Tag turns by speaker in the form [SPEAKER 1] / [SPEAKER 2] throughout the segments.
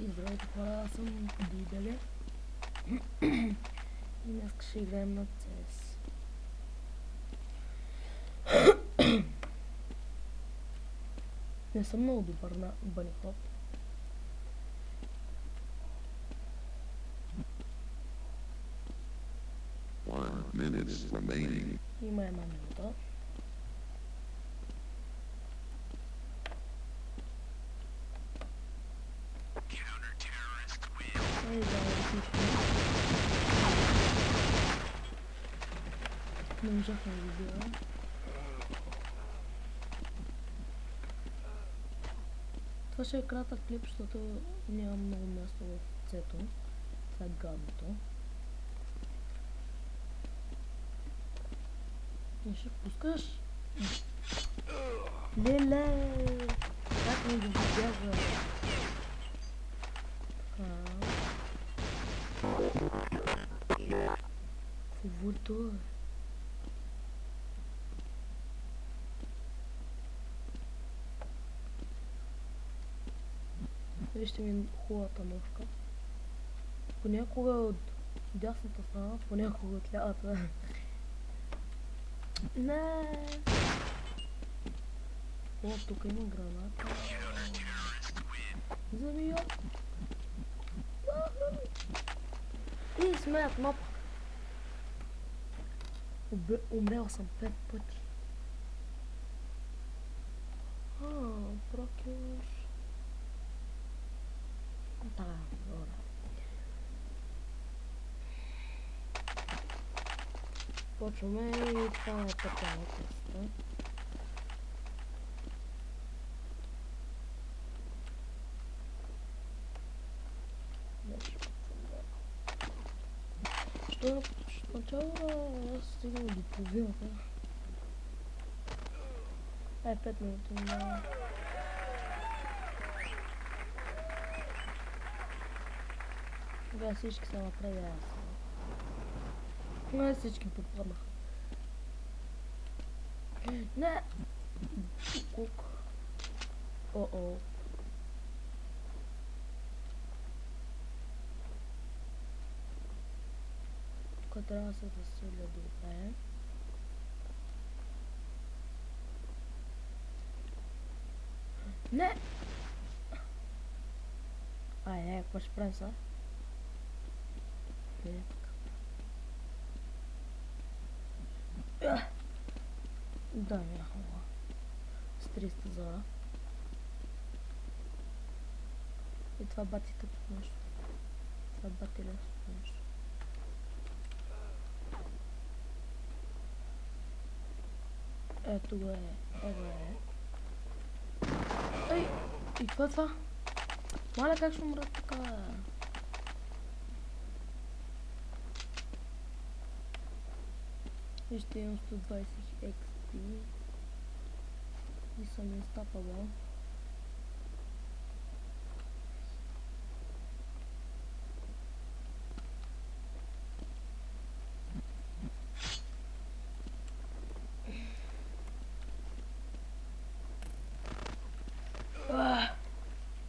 [SPEAKER 1] И здравейте хора, аз съм Диделе и днес ще играем на CS. Не съм много добър на Bunny Hop. Има една минута. Ей, да, не можах да ви видя. Това ще е кратък клип, защото няма много място в цето. Това е гадното. Не ще пускаш? Леле! Как ми го видява? Фаворито е. Вижте ми хубавата ножка. Понякога от дясната страна, понякога от лявата. Не. О, тук има граната. Вземи я. И смеят мап. Умрял съм 5 пъти. Прокюш. Да, добре. Почваме и това е пътя на теста. Що начало аз стигам до половината. 5 минути на... Тогава всички са направи аз. Но всички попаднаха. Не! Кук. О-о. Тук трябва да се засиля добре. Не! Какво ще правим сега? Да, някога. С 300 зора. И това бати тъпо нещо. Това бати лесно нещо. Ето го е. Ето е. Ей! И това? Маля, как ще умра така? И ще имам 120 XP. И съм изтапала.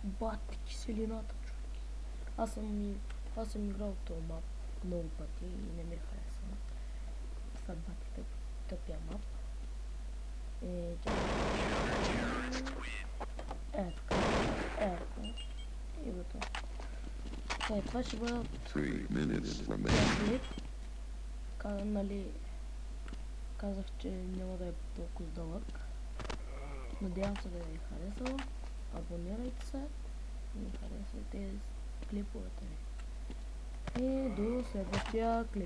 [SPEAKER 1] Бати киселината, човек. Аз съм играл този мап много пъти и не ми хареса. Това бати тъпия мап. Ето. И готово. Това ще бъдат 3 minutes. Нали, казах, че няма да е толкова дълъг. Надявам се да ви е харесало. Абонирайте се и харесвайте клиповете ми. И до следващия клип.